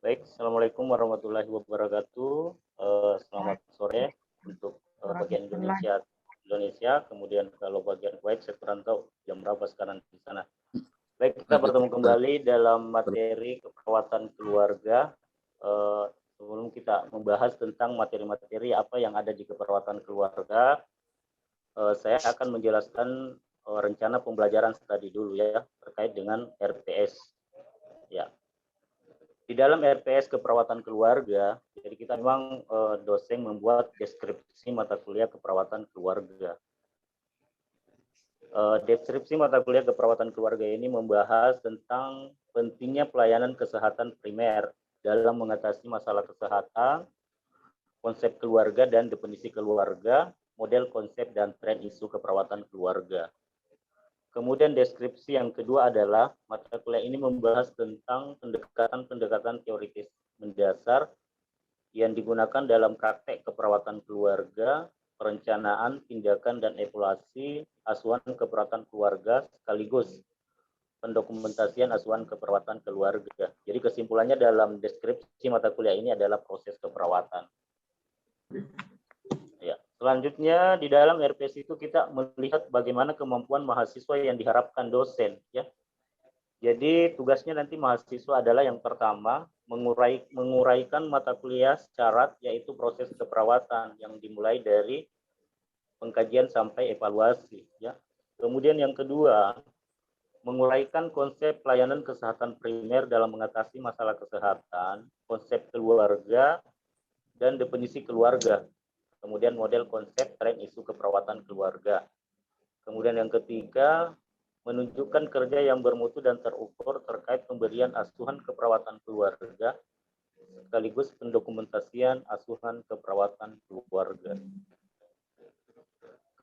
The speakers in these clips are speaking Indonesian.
Baik, Assalamualaikum warahmatullahi wabarakatuh. Selamat sore untuk bagian Indonesia, kemudian kalau bagian Kuwait, saya kurang tahu jam berapa sekarang di sana. Baik, kita bertemu kembali dalam materi keperawatan keluarga. Sebelum kita membahas tentang materi-materi apa yang ada di keperawatan keluarga, saya akan menjelaskan rencana pembelajaran tadi dulu ya, terkait dengan RPS. Ya. Di dalam RPS keperawatan keluarga, jadi kita memang dosen membuat deskripsi mata kuliah keperawatan keluarga. Deskripsi mata kuliah keperawatan keluarga ini membahas tentang pentingnya pelayanan kesehatan primer dalam mengatasi masalah kesehatan, konsep keluarga dan definisi keluarga, model konsep dan tren isu keperawatan keluarga. Kemudian deskripsi yang kedua adalah mata kuliah ini membahas tentang pendekatan-pendekatan teoritis mendasar yang digunakan dalam praktek keperawatan keluarga, perencanaan, tindakan, dan evaluasi asuhan keperawatan keluarga sekaligus pendokumentasian asuhan keperawatan keluarga. Jadi kesimpulannya dalam deskripsi mata kuliah ini adalah proses keperawatan. Ya. Selanjutnya di dalam RPS itu kita melihat bagaimana kemampuan mahasiswa yang diharapkan dosen, ya. Jadi tugasnya nanti mahasiswa adalah yang pertama menguraikan mata kuliah syarat yaitu proses keperawatan yang dimulai dari pengkajian sampai evaluasi, ya. Kemudian yang kedua menguraikan konsep pelayanan kesehatan primer dalam mengatasi masalah kesehatan, konsep keluarga dan definisi keluarga. Kemudian model konsep tren isu keperawatan keluarga. Kemudian yang ketiga, menunjukkan kerja yang bermutu dan terukur terkait pemberian asuhan keperawatan keluarga, sekaligus pendokumentasian asuhan keperawatan keluarga.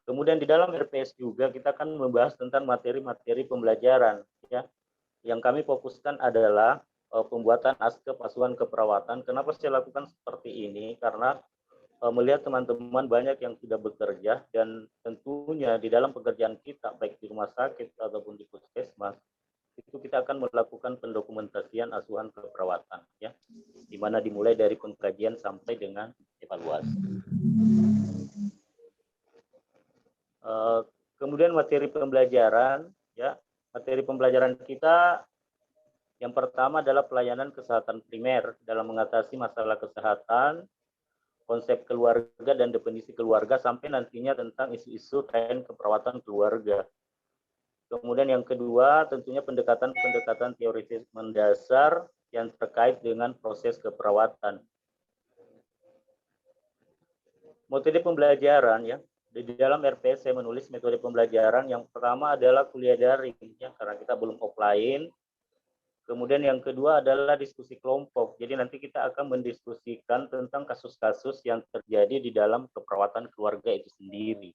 Kemudian di dalam RPS juga kita akan membahas tentang materi-materi pembelajaran, ya. Yang kami fokuskan adalah pembuatan askep asuhan keperawatan. Kenapa saya lakukan seperti ini? Karena melihat teman-teman banyak yang sudah bekerja dan tentunya di dalam pekerjaan kita baik di rumah sakit ataupun di puskesmas itu kita akan melakukan pendokumentasian asuhan keperawatan, ya, di mana dimulai dari pengkajian sampai dengan evaluasi. Kemudian materi pembelajaran, ya, materi pembelajaran kita yang pertama adalah pelayanan kesehatan primer dalam mengatasi masalah kesehatan, konsep keluarga dan definisi keluarga sampai nantinya tentang isu-isu tren keperawatan keluarga. Kemudian yang kedua tentunya pendekatan-pendekatan teoritis mendasar yang terkait dengan proses keperawatan. Metode pembelajaran, ya, di dalam RPS saya menulis metode pembelajaran yang pertama adalah kuliah daring, ya, karena kita belum offline. Kemudian yang kedua adalah diskusi kelompok. Jadi nanti kita akan mendiskusikan tentang kasus-kasus yang terjadi di dalam keperawatan keluarga itu sendiri.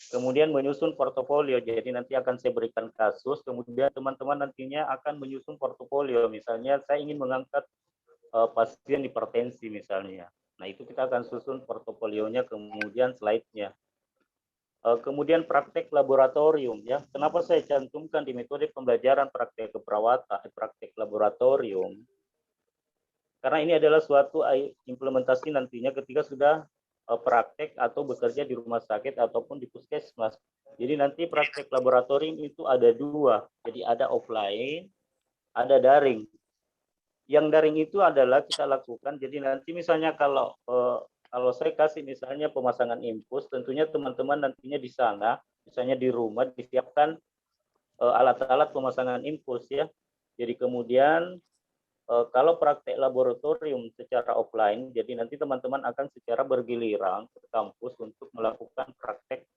Kemudian menyusun portofolio. Jadi nanti akan saya berikan kasus, kemudian teman-teman nantinya akan menyusun portofolio. Misalnya saya ingin mengangkat pasien hipertensi misalnya. Nah, itu kita akan susun portofolionya, kemudian slide-nya. Kemudian praktek laboratorium, ya. Kenapa saya cantumkan di metode pembelajaran praktek keperawatan, praktek laboratorium? Karena ini adalah suatu implementasi nantinya ketika sudah praktek atau bekerja di rumah sakit ataupun di puskesmas. Jadi nanti praktek laboratorium itu ada dua. Jadi ada offline, ada daring. Yang daring itu adalah kita lakukan. Jadi nanti misalnya kalau saya kasih misalnya pemasangan infus, tentunya teman-teman nantinya di sana, misalnya di rumah disiapkan alat-alat pemasangan infus, ya. Jadi kemudian kalau praktek laboratorium secara offline, jadi nanti teman-teman akan secara bergiliran ke kampus untuk melakukan praktek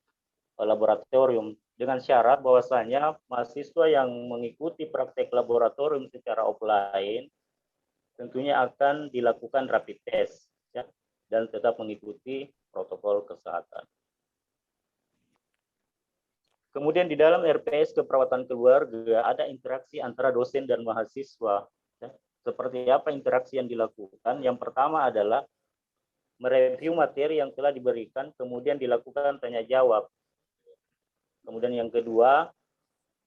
laboratorium dengan syarat bahwasanya mahasiswa yang mengikuti praktek laboratorium secara offline tentunya akan dilakukan rapid test, ya, dan tetap mengikuti protokol kesehatan. Kemudian di dalam RPS keperawatan keluarga ada interaksi antara dosen dan mahasiswa. Ya. Seperti apa interaksi yang dilakukan? Yang pertama adalah mereview materi yang telah diberikan, kemudian dilakukan tanya jawab. Kemudian yang kedua,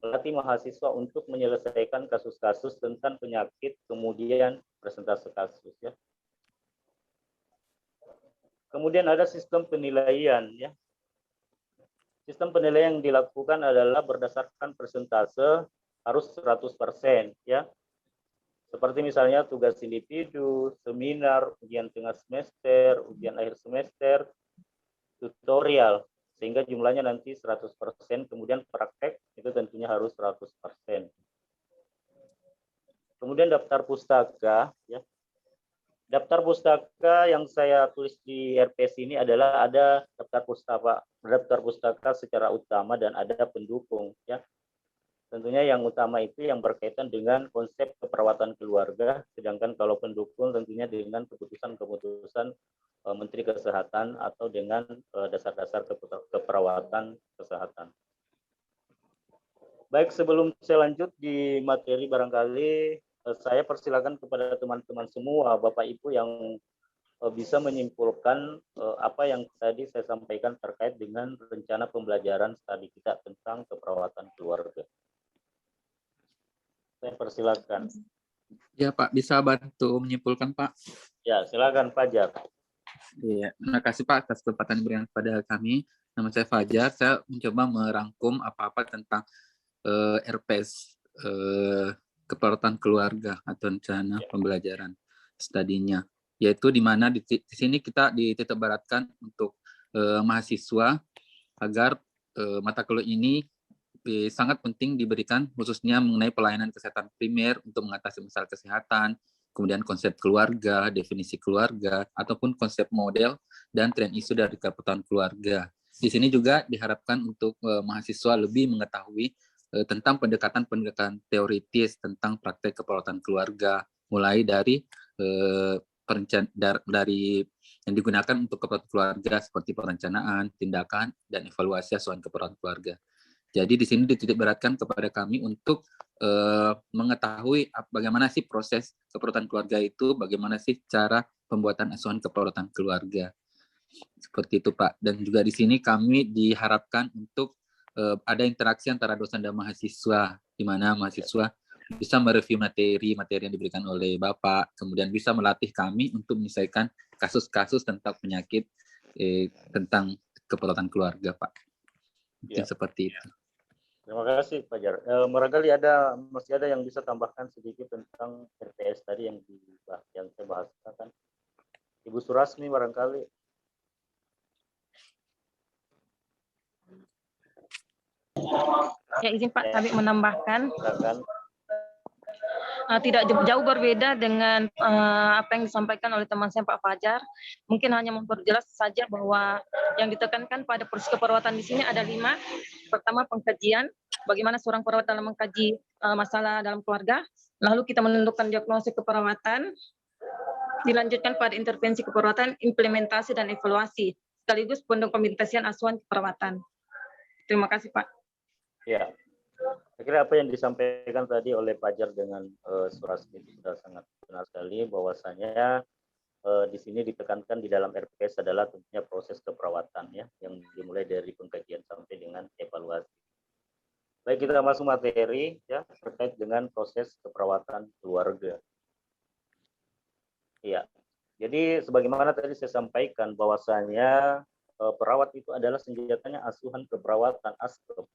melatih mahasiswa untuk menyelesaikan kasus-kasus tentang penyakit, kemudian presentase kasus ya. Kemudian ada sistem penilaian ya. Sistem penilaian yang dilakukan adalah berdasarkan persentase harus 100% ya. Seperti misalnya tugas individu, seminar, ujian tengah semester, ujian akhir semester, tutorial, sehingga jumlahnya nanti 100%, kemudian praktek itu tentunya harus 100%. Kemudian daftar pustaka ya. Daftar pustaka yang saya tulis di RPS ini adalah ada daftar pustaka secara utama dan ada pendukung ya. Tentunya yang utama itu yang berkaitan dengan konsep keperawatan keluarga, sedangkan kalau pendukung tentunya dengan keputusan-keputusan Menteri Kesehatan atau dengan dasar-dasar keperawatan kesehatan. Baik, sebelum saya lanjut di materi, barangkali saya persilakan kepada teman-teman semua, Bapak Ibu yang bisa menyimpulkan apa yang tadi saya sampaikan terkait dengan rencana pembelajaran studi kita tentang keperawatan keluarga. Saya persilakan. Ya Pak, bisa bantu menyimpulkan Pak? Ya, silakan Fajar. Iya, terima kasih Pak atas kesempatan yang diberikan kepada kami. Nama saya Fajar, saya mencoba merangkum apa-apa tentang RPS keperawatan keluarga atau rencana pembelajaran studinya, yaitu di mana di sini kita dititik beratkan untuk mahasiswa agar mata kuliah ini sangat penting diberikan khususnya mengenai pelayanan kesehatan primer untuk mengatasi masalah kesehatan, kemudian konsep keluarga, definisi keluarga, ataupun konsep model dan tren isu dari keperawatan keluarga. Di sini juga diharapkan untuk mahasiswa lebih mengetahui tentang pendekatan-pendekatan teoritis tentang praktek keperawatan keluarga, mulai dari dari yang digunakan untuk keperawatan keluarga seperti perencanaan, tindakan, dan evaluasi asuhan keperawatan keluarga. Jadi di sini dititik beratkan kepada kami untuk mengetahui bagaimana sih proses keperawatan keluarga itu, bagaimana sih cara pembuatan asuhan keperawatan keluarga. Seperti itu Pak. Dan juga di sini kami diharapkan untuk ada interaksi antara dosen dan mahasiswa, di mana mahasiswa bisa mereview materi yang diberikan oleh Bapak, kemudian bisa melatih kami untuk menyelesaikan kasus-kasus tentang penyakit tentang keperawatan keluarga Pak. Mungkin seperti itu. Terima kasih Fajar. Barangkali masih ada yang bisa tambahkan sedikit tentang RPS tadi yang saya bahaskan. Ibu Surasmi barangkali. Ya, izin Pak, kami menambahkan. Silakan. Tidak jauh berbeda dengan apa yang disampaikan oleh teman saya Pak Fajar. Mungkin hanya memperjelas saja bahwa yang ditekankan pada proses keperawatan di sini ada 5. Pertama, pengkajian, bagaimana seorang perawat dalam mengkaji masalah dalam keluarga. Lalu kita menentukan diagnosis keperawatan, dilanjutkan pada intervensi keperawatan, implementasi dan evaluasi, sekaligus pendokumentasian asuhan keperawatan. Terima kasih Pak. Ya. Saya kira apa yang disampaikan tadi oleh Fajar dengan Surasmi itu sudah sangat benar sekali, bahwasanya di sini ditekankan di dalam RPS adalah tentunya proses keperawatan ya, yang dimulai dari pengkajian sampai dengan evaluasi. Baik, kita masuk materi ya terkait dengan proses keperawatan keluarga. Iya. Jadi sebagaimana tadi saya sampaikan bahwasanya perawat itu adalah senjatanya asuhan keperawatan ASKEP.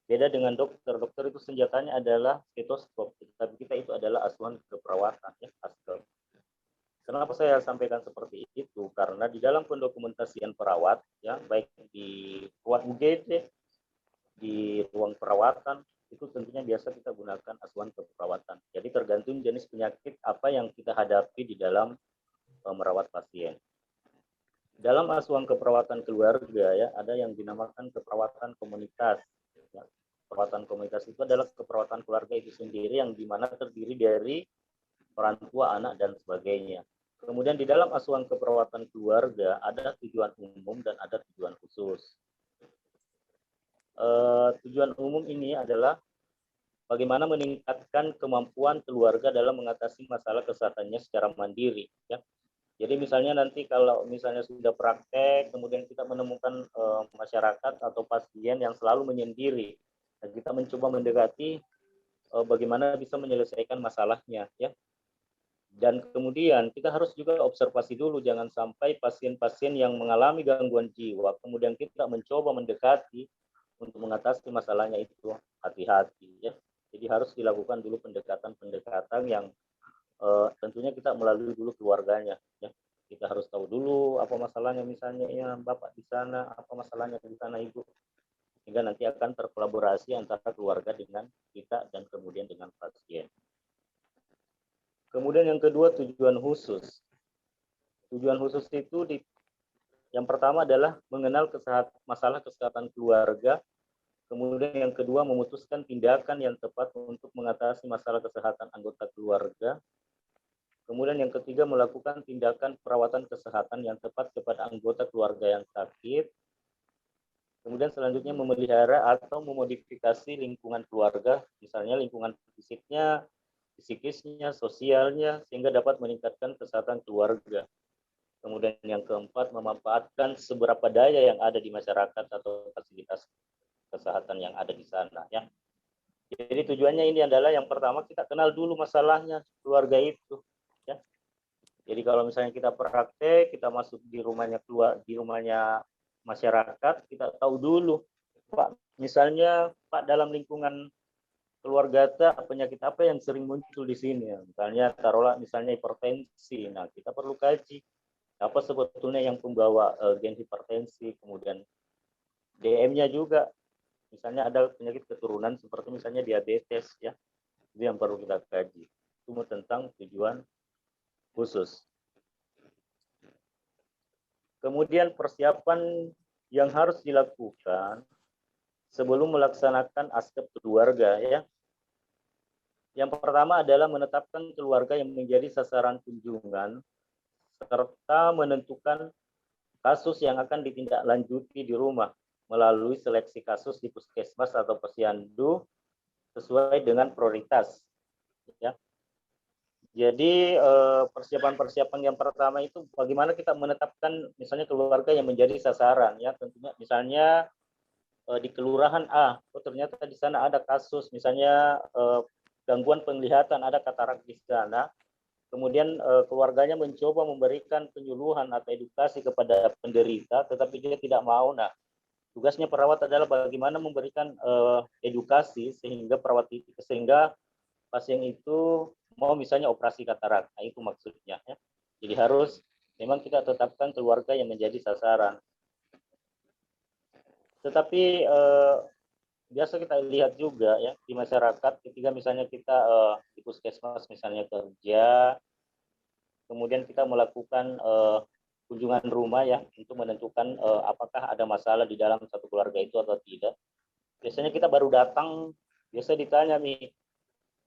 Beda dengan dokter itu senjatanya adalah stetoskop, tapi kita itu adalah asuhan keperawatan ya, ASKEP. Kenapa saya sampaikan seperti itu? Karena di dalam pendokumentasian perawat ya, baik di ruang UGD, di ruang perawatan, itu tentunya biasa kita gunakan asuhan keperawatan. Jadi tergantung jenis penyakit apa yang kita hadapi di dalam merawat pasien. Dalam asuhan keperawatan keluarga ya, ada yang dinamakan keperawatan komunitas. Ya. Perawatan komunitas itu adalah keperawatan keluarga itu sendiri yang dimana terdiri dari orang tua, anak, dan sebagainya. Kemudian di dalam asuhan keperawatan keluarga ada tujuan umum dan ada tujuan khusus. Tujuan umum ini adalah bagaimana meningkatkan kemampuan keluarga dalam mengatasi masalah kesehatannya secara mandiri. Ya. Jadi misalnya nanti kalau misalnya sudah praktek, kemudian kita menemukan masyarakat atau pasien yang selalu menyendiri, dan kita mencoba mendekati bagaimana bisa menyelesaikan masalahnya, ya. Dan kemudian kita harus juga observasi dulu, jangan sampai pasien-pasien yang mengalami gangguan jiwa, kemudian kita mencoba mendekati untuk mengatasi masalahnya itu, hati-hati ya. Jadi harus dilakukan dulu pendekatan-pendekatan yang tentunya kita melalui dulu keluarganya ya. Kita harus tahu dulu apa masalahnya, misalnya ya Bapak di sana, apa masalahnya di sana Ibu. Sehingga nanti akan terkolaborasi antara keluarga dengan kita dan kemudian dengan pasien. Kemudian yang kedua, tujuan khusus. Tujuan khusus itu yang pertama adalah mengenal masalah kesehatan keluarga. Kemudian yang kedua, memutuskan tindakan yang tepat untuk mengatasi masalah kesehatan anggota keluarga. Kemudian yang ketiga, melakukan tindakan perawatan kesehatan yang tepat kepada anggota keluarga yang sakit. Kemudian selanjutnya memelihara atau memodifikasi lingkungan keluarga, misalnya lingkungan fisiknya, psikisnya, sosialnya, sehingga dapat meningkatkan kesehatan keluarga. Kemudian yang keempat, memanfaatkan seberapa daya yang ada di masyarakat atau fasilitas kesehatan yang ada di sana. Ya. Jadi tujuannya ini adalah yang pertama kita kenal dulu masalahnya keluarga itu. Ya. Jadi kalau misalnya kita praktek, kita masuk di rumahnya masyarakat, kita tahu dulu, Pak, misalnya Pak dalam lingkungan keluarga penyakit apa yang sering muncul di sini, misalnya taruhlah misalnya hipertensi. Nah, kita perlu kaji apa sebetulnya yang pembawa gen hipertensi, kemudian DM-nya juga, misalnya ada penyakit keturunan seperti misalnya diabetes ya, itu yang perlu kita kaji. Itu tentang tujuan khusus. Kemudian persiapan yang harus dilakukan sebelum melaksanakan aspek keluarga ya. Yang pertama adalah menetapkan keluarga yang menjadi sasaran kunjungan serta menentukan kasus yang akan ditindaklanjuti di rumah melalui seleksi kasus di puskesmas atau posyandu sesuai dengan prioritas. Ya. Jadi persiapan-persiapan yang pertama itu bagaimana kita menetapkan misalnya keluarga yang menjadi sasaran ya, tentunya misalnya di kelurahan A, ternyata di sana ada kasus misalnya gangguan penglihatan, ada katarak di sana. Kemudian keluarganya mencoba memberikan penyuluhan atau edukasi kepada penderita, tetapi dia tidak mau. Nah, tugasnya perawat adalah bagaimana memberikan edukasi sehingga pasien itu mau misalnya operasi katarak. Nah, itu maksudnya. Ya. Jadi harus memang kita tetapkan keluarga yang menjadi sasaran. Tetapi biasa kita lihat juga ya di masyarakat ketika misalnya kita di puskesmas misalnya kerja, kemudian kita melakukan kunjungan rumah ya untuk menentukan apakah ada masalah di dalam satu keluarga itu atau tidak. Biasanya kita baru datang, biasa ditanya nih,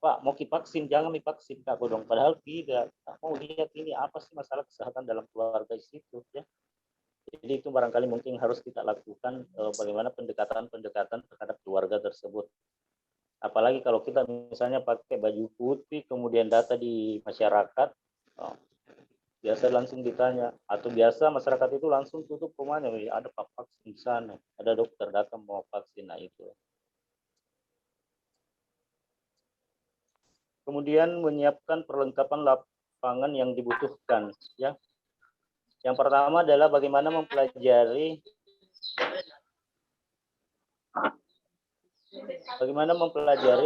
Pak mau divaksin, jangan divaksin Kak Bodong, padahal tidak. Mau lihat ini apa sih masalah kesehatan dalam keluarga di situ ya. Jadi itu barangkali mungkin harus kita lakukan bagaimana pendekatan-pendekatan terhadap keluarga tersebut. Apalagi kalau kita misalnya pakai baju putih, kemudian data di masyarakat, biasa langsung ditanya. Atau biasa masyarakat itu langsung tutup rumahnya, ada Pak vaksin di sana, ada dokter datang mau vaksin, nah itu. Kemudian menyiapkan perlengkapan lapangan yang dibutuhkan, ya. Yang pertama adalah bagaimana mempelajari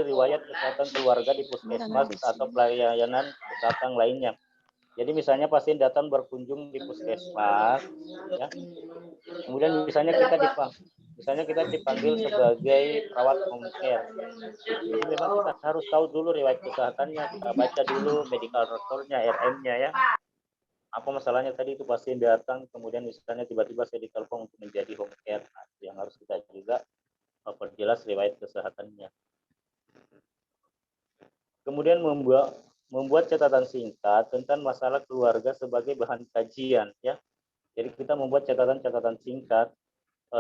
riwayat kesehatan keluarga di puskesmas atau pelayanan kesehatan lainnya. Jadi misalnya pasien datang berkunjung di puskesmas, ya. Kemudian misalnya kita dipanggil sebagai perawat home care. Jadi memang kita harus tahu dulu riwayat kesehatannya, kita baca dulu medical record-nya, RM-nya ya. Apa masalahnya tadi itu pasien datang, kemudian misalnya tiba-tiba saya ditelepon untuk menjadi home care, yang harus kita juga perjelas riwayat kesehatannya. Kemudian membuat catatan singkat tentang masalah keluarga sebagai bahan kajian, ya. Jadi kita membuat catatan-catatan singkat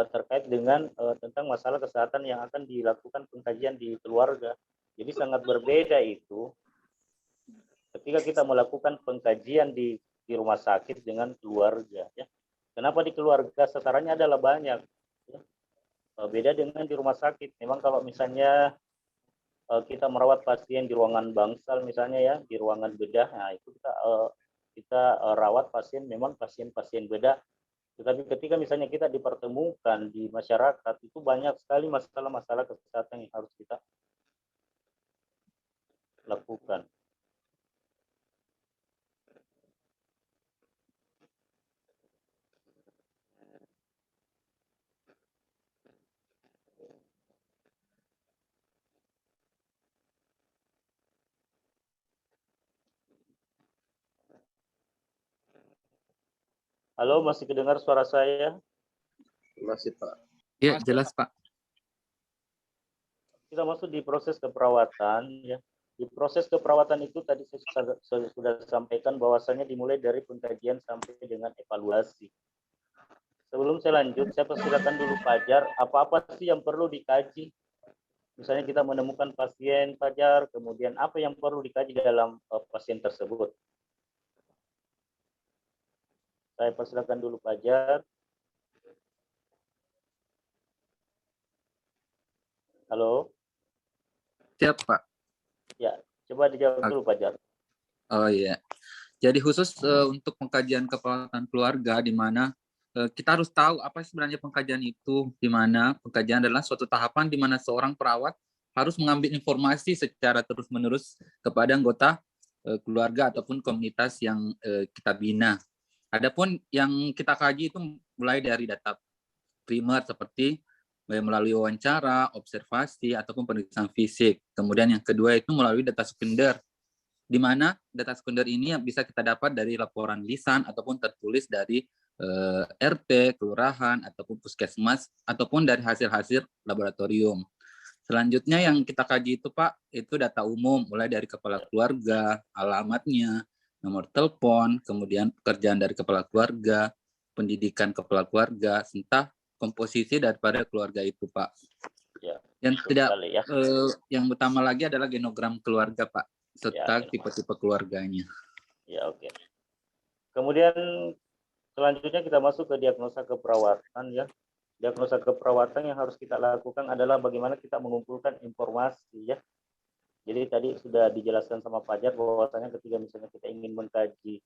terkait dengan tentang masalah kesehatan yang akan dilakukan pengkajian di keluarga. Jadi sangat berbeda itu ketika kita melakukan pengkajian di rumah sakit dengan keluarga. Ya. Kenapa di keluarga sasarannya adalah banyak. Ya. Beda dengan di rumah sakit. Memang kalau misalnya kita merawat pasien di ruangan bangsal misalnya ya, di ruangan bedah, nah itu kita rawat pasien, memang pasien-pasien bedah. Tetapi ketika misalnya kita dipertemukan di masyarakat, itu banyak sekali masalah-masalah kesehatan yang harus kita lakukan. Halo, masih kedengar suara saya? Masih Pak. Ya, jelas Pak. Kita masuk di proses keperawatan ya. Di proses keperawatan itu tadi saya sudah sampaikan bahwasannya dimulai dari pengkajian sampai dengan evaluasi. Sebelum saya lanjut, saya persilakan dulu Fajar, apa-apa sih yang perlu dikaji? Misalnya kita menemukan pasien Fajar, kemudian apa yang perlu dikaji dalam pasien tersebut? Saya persilakan dulu Fajar. Halo? Siap Pak. Ya, coba dijawab dulu Fajar. Oh iya. Jadi khusus untuk pengkajian keperawatan keluarga, di mana kita harus tahu apa sebenarnya pengkajian itu, di mana pengkajian adalah suatu tahapan di mana seorang perawat harus mengambil informasi secara terus-menerus kepada anggota keluarga ataupun komunitas yang kita bina. Adapun yang kita kaji itu mulai dari data primer seperti melalui wawancara, observasi, ataupun pemeriksaan fisik. Kemudian yang kedua itu melalui data sekunder, di mana data sekunder ini bisa kita dapat dari laporan lisan ataupun tertulis dari RT, kelurahan, ataupun puskesmas, ataupun dari hasil-hasil laboratorium. Selanjutnya yang kita kaji itu Pak, itu data umum, mulai dari kepala keluarga, alamatnya, nomor telepon, kemudian pekerjaan dari kepala keluarga, pendidikan kepala keluarga, serta komposisi daripada keluarga itu Pak. Ya, yang tidak ya. Yang utama lagi adalah genogram keluarga Pak, serta tipe-tipe keluarganya. Ya, oke. Kemudian selanjutnya kita masuk ke diagnosa keperawatan ya. Diagnosa keperawatan yang harus kita lakukan adalah bagaimana kita mengumpulkan informasi ya. Jadi tadi sudah dijelaskan sama Fajar bahwasanya ketika misalnya kita ingin mengkaji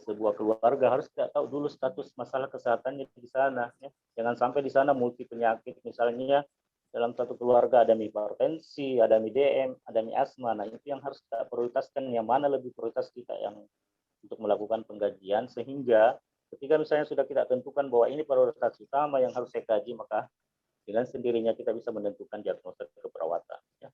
sebuah keluarga, harus kita tahu dulu status masalah kesehatannya di sana ya. Jangan sampai di sana multi penyakit, misalnya dalam satu keluarga ada hipertensi, ada DM, ada asma. Nah, itu yang harus kita prioritaskan, yang mana lebih prioritas kita yang untuk melakukan pengkajian, sehingga ketika misalnya sudah kita tentukan bahwa ini prioritas utama yang harus saya kaji, maka dengan sendirinya kita bisa menentukan diagnosa keperawatan ya.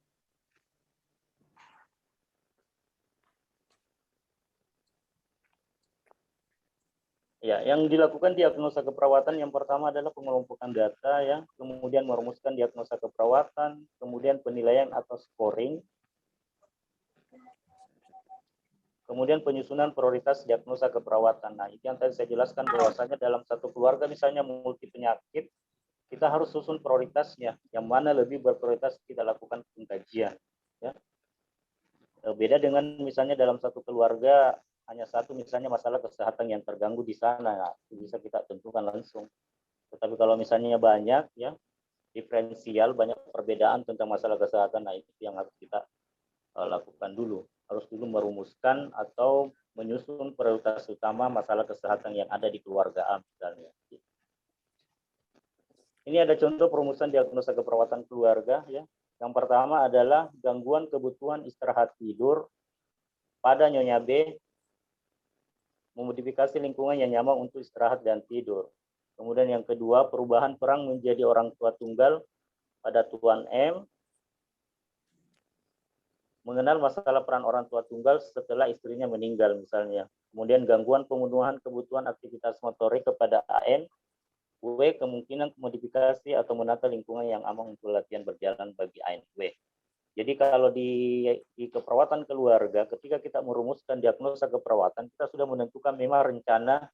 Ya, yang dilakukan diagnosa keperawatan yang pertama adalah pengelompokan data ya, kemudian merumuskan diagnosa keperawatan, kemudian penilaian atau scoring, kemudian penyusunan prioritas diagnosa keperawatan. Nah, itu yang tadi saya jelaskan bahwasanya dalam satu keluarga misalnya multi penyakit, kita harus susun prioritasnya, yang mana lebih berprioritas kita lakukan pengkajian ya. Beda dengan misalnya dalam satu keluarga hanya satu misalnya masalah kesehatan yang terganggu di sana, nah, itu bisa kita tentukan langsung. Tetapi kalau misalnya banyak ya, diferensial, banyak perbedaan tentang masalah kesehatan, nah itu yang harus kita lakukan dulu. Harus dulu merumuskan atau menyusun prioritas utama masalah kesehatan yang ada di keluarga A misalnya. Ini ada contoh perumusan diagnosa keperawatan keluarga ya. Yang pertama adalah gangguan kebutuhan istirahat tidur pada Nyonya B, memodifikasi lingkungan yang nyaman untuk istirahat dan tidur. Kemudian yang kedua, perubahan peran menjadi orang tua tunggal pada Tuan M, mengenal masalah peran orang tua tunggal setelah istrinya meninggal misalnya. Kemudian gangguan pemenuhan kebutuhan aktivitas motorik kepada AN. W, kemungkinan modifikasi atau menata lingkungan yang aman untuk latihan berjalan bagi AN W. Jadi kalau di keperawatan keluarga, ketika kita merumuskan diagnosa keperawatan, kita sudah menentukan memang rencana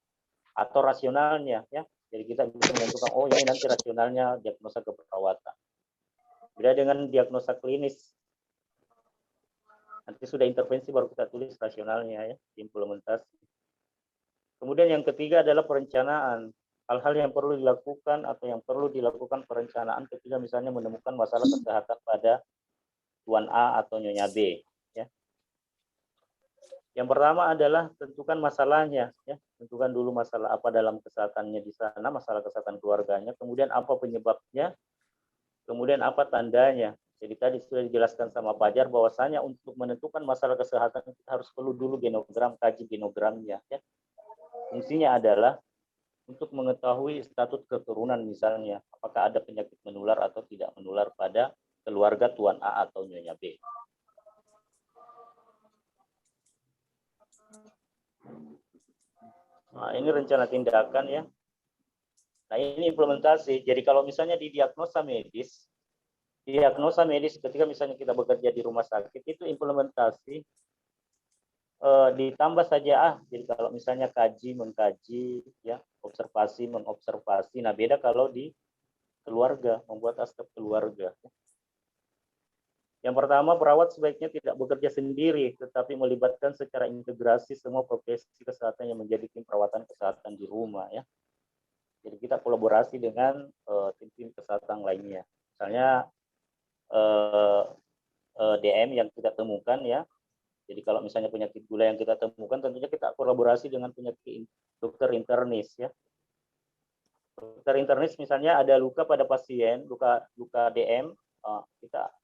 atau rasionalnya ya. Jadi kita bisa menentukan, oh ini nanti rasionalnya diagnosa keperawatan. Beda dengan diagnosa klinis. Nanti sudah intervensi baru kita tulis rasionalnya ya, implementasi. Kemudian yang ketiga adalah perencanaan. Hal-hal yang perlu dilakukan atau yang perlu dilakukan perencanaan ketika misalnya menemukan masalah kesehatan pada Tuan A atau Nyonya B. Ya. Yang pertama adalah tentukan masalahnya. Ya. Tentukan dulu masalah apa dalam kesehatannya di sana, masalah kesehatan keluarganya, kemudian apa penyebabnya, kemudian apa tandanya. Jadi tadi sudah dijelaskan sama Fajar bahwasanya untuk menentukan masalah kesehatan kita harus perlu dulu genogram, kaji genogramnya. Ya. Fungsinya adalah untuk mengetahui status keturunan misalnya, apakah ada penyakit menular atau tidak menular pada keluarga Tuan A atau Nyonya B. Nah, ini rencana tindakan ya. Nah, ini implementasi. Jadi kalau misalnya di diagnosa medis ketika misalnya kita bekerja di rumah sakit itu implementasi ditambah saja jadi kalau misalnya kaji mengkaji ya, observasi mengobservasi. Nah, beda kalau di keluarga, membuat aspek keluarga. Yang pertama, perawat sebaiknya tidak bekerja sendiri tetapi melibatkan secara integrasi semua profesi kesehatan yang menjadi tim perawatan kesehatan di rumah ya. Jadi kita kolaborasi dengan tim-tim kesehatan lainnya. Misalnya DM yang kita temukan ya. Jadi kalau misalnya penyakit gula yang kita temukan, tentunya kita kolaborasi dengan penyakit dokter internis ya. Dokter internis misalnya ada luka pada pasien, luka DM,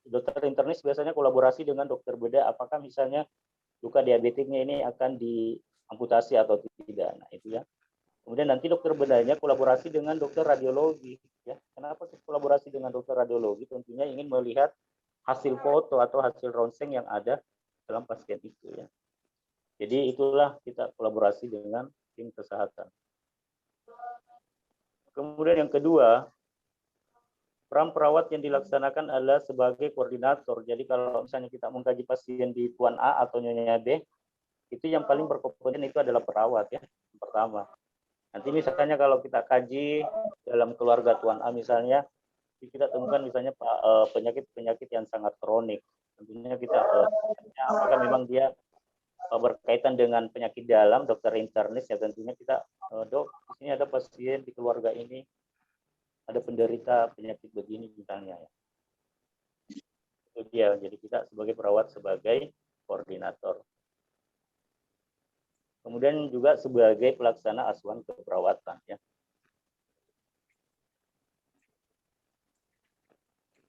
dokter internis biasanya kolaborasi dengan dokter bedah. Apakah misalnya luka diabetiknya ini akan diamputasi atau tidak? Nah itu ya. Kemudian nanti dokter bedahnya kolaborasi dengan dokter radiologi. Ya. Kenapa kolaborasi dengan dokter radiologi? Tentunya ingin melihat hasil foto atau hasil ronsen yang ada dalam pasien itu. Ya. Jadi itulah kita kolaborasi dengan tim kesehatan. Kemudian yang kedua, peran perawat yang dilaksanakan adalah sebagai koordinator. Jadi kalau misalnya kita mengkaji pasien di Tuan A atau Nyonya B, itu yang paling berkompeten itu adalah perawat ya, yang pertama. Nanti misalnya kalau kita kaji dalam keluarga Tuan A misalnya, kita temukan misalnya penyakit-penyakit yang sangat kronik. Tentunya kita apakah memang dia berkaitan dengan penyakit dalam, dokter internis ya tentunya kita dok, di sini ada pasien di keluarga ini ada penderita penyakit begini misalnya ya. Itu dia. Jadi kita sebagai perawat sebagai koordinator. Kemudian juga sebagai pelaksana asuhan keperawatan ya.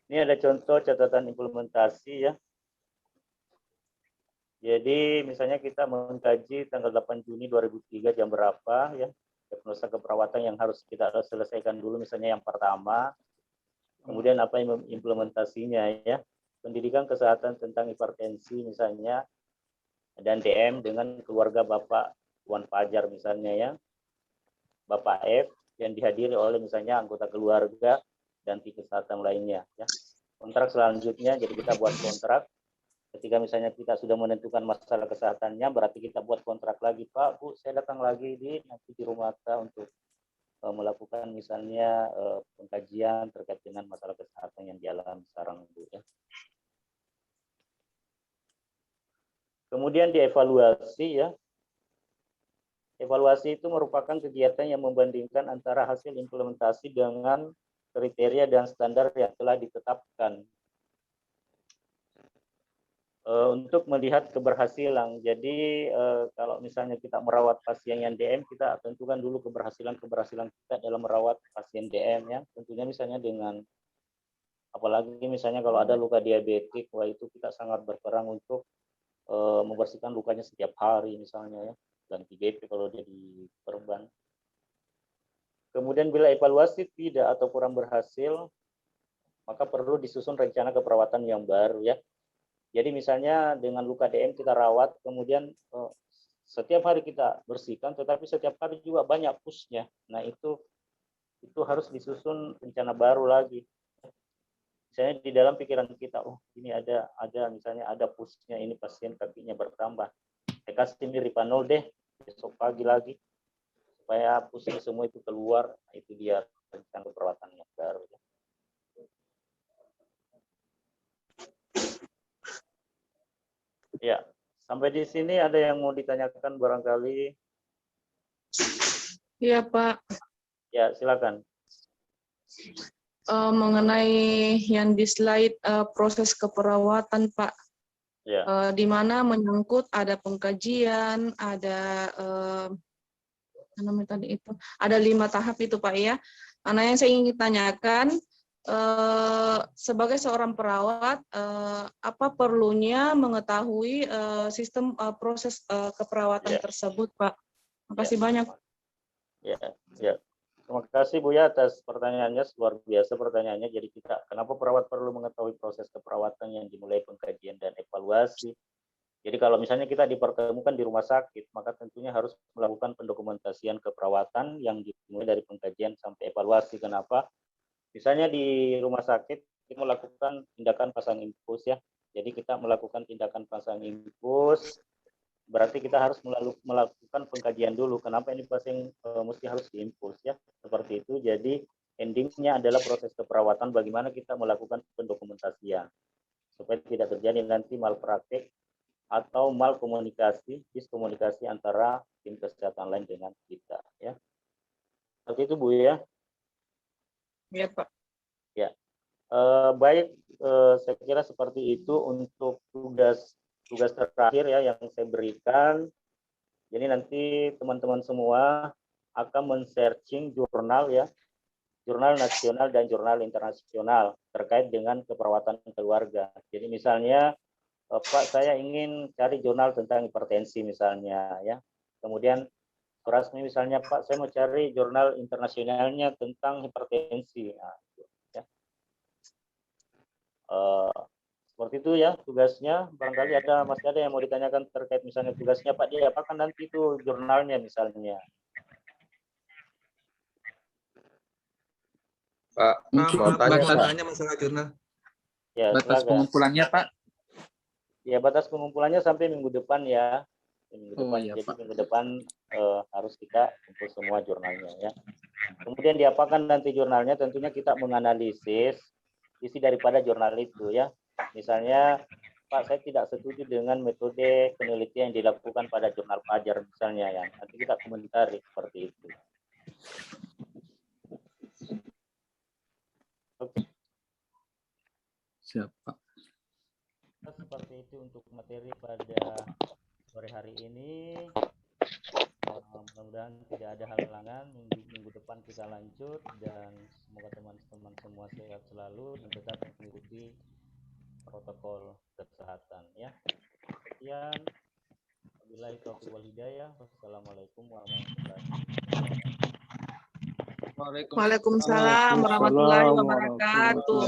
Ini ada contoh catatan implementasi ya. Jadi misalnya kita mengkaji tanggal 8 Juni 2003 jam berapa ya. Diagnosa keperawatan yang harus kita selesaikan dulu misalnya yang pertama. Kemudian apa implementasinya ya. Pendidikan kesehatan tentang hipertensi misalnya. Dan DM dengan keluarga Bapak Tuan Fajar misalnya ya. Bapak F yang dihadiri oleh misalnya anggota keluarga dan tim kesehatan lainnya ya. Kontrak selanjutnya jadi kita buat kontrak. Ketika misalnya kita sudah menentukan masalah kesehatannya, berarti kita buat kontrak lagi, Pak, Bu, saya datang lagi nanti di rumah kita untuk melakukan misalnya pengkajian terkait dengan masalah kesehatan yang dialami sekarang, Bu ya. Kemudian dievaluasi ya. Evaluasi itu merupakan kegiatan yang membandingkan antara hasil implementasi dengan kriteria dan standar yang telah ditetapkan untuk melihat keberhasilan. Jadi kalau misalnya kita merawat pasien yang DM, kita tentukan dulu keberhasilan kita dalam merawat pasien DM ya. Tentunya misalnya dengan apalagi misalnya kalau ada luka diabetik, wah itu kita sangat berperan untuk membersihkan lukanya setiap hari misalnya ya, ganti BP kalau dia diperban. Kemudian bila evaluasi tidak atau kurang berhasil, maka perlu disusun rencana keperawatan yang baru ya. Jadi misalnya dengan luka DM kita rawat, kemudian setiap hari kita bersihkan, tetapi setiap hari juga banyak pusnya. Nah itu harus disusun rencana baru lagi. Misalnya di dalam pikiran kita, oh ini ada misalnya ada pusnya, ini pasien kakinya bertambah. Saya kasih Miripanol deh, besok pagi lagi, supaya pusnya semua itu keluar. Nah, itu dia rencana perawatan yang baru. Ya, sampai di sini ada yang mau ditanyakan barangkali? Iya, Pak. Ya, silakan. mengenai yang di slide proses keperawatan, Pak. Ya. Di mana menyangkut ada pengkajian, ada apa namanya tadi itu, ada 5 tahap itu, Pak ya. Karena yang saya ingin tanyakan, sebagai seorang perawat, apa perlunya mengetahui sistem proses keperawatan tersebut, Pak? Terima kasih banyak. Ya. Terima kasih Bu ya atas pertanyaannya, luar biasa pertanyaannya. Jadi kenapa perawat perlu mengetahui proses keperawatan yang dimulai pengkajian dan evaluasi? Jadi kalau misalnya kita dipertemukan di rumah sakit, maka tentunya harus melakukan pendokumentasian keperawatan yang dimulai dari pengkajian sampai evaluasi. Kenapa? Misalnya di rumah sakit kita melakukan tindakan pasang infus ya. Jadi kita melakukan tindakan pasang infus, berarti kita harus melakukan pengkajian dulu. Kenapa ini pasien mesti harus diinfus ya? Seperti itu. Jadi endingnya adalah proses keperawatan bagaimana kita melakukan pendokumentasian supaya tidak terjadi nanti malpraktek atau malkomunikasi, diskomunikasi antara tim kesehatan lain dengan kita ya. Seperti itu Bu ya. Ya, Pak. Ya. Baik, saya kira seperti itu untuk tugas terakhir ya yang saya berikan. Jadi nanti teman-teman semua akan men-searching jurnal ya, jurnal nasional dan jurnal internasional terkait dengan keperawatan keluarga. Jadi misalnya Pak, saya ingin cari jurnal tentang hipertensi misalnya ya. Kemudian Rasmi misalnya Pak, saya mau cari jurnal internasionalnya tentang hipertensi. Nah, ya. Seperti itu ya tugasnya. Barangkali masih ada yang mau ditanyakan terkait misalnya tugasnya Pak, dia apakan nanti itu jurnalnya misalnya. Pak, mau tanya masalah jurnal. Ya, batas silakan. pengumpulannya Pak. Ya, batas pengumpulannya sampai minggu depan ya. Minggu depan. Iya, Jadi Pak. minggu depan harus kita kumpul semua jurnalnya ya. Kemudian diapakan nanti jurnalnya? Tentunya kita menganalisis isi daripada jurnal itu ya. Misalnya Pak, saya tidak setuju dengan metode penelitian yang dilakukan pada jurnal Fajar misalnya ya. Nanti kita komentari seperti itu. Oke. Siap, Pak. Seperti itu untuk materi pada sore hari ini. Mudah-mudahan tidak ada halangan. Minggu depan kita lanjut dan semoga teman-teman semua sehat selalu dan tetap mengikuti protokol kesehatan ya. Sekian. Wabillahi taufiq wal hidayah. Wassalamualaikum warahmatullahi wabarakatuh. Waalaikumsalam warahmatullahi wabarakatuh.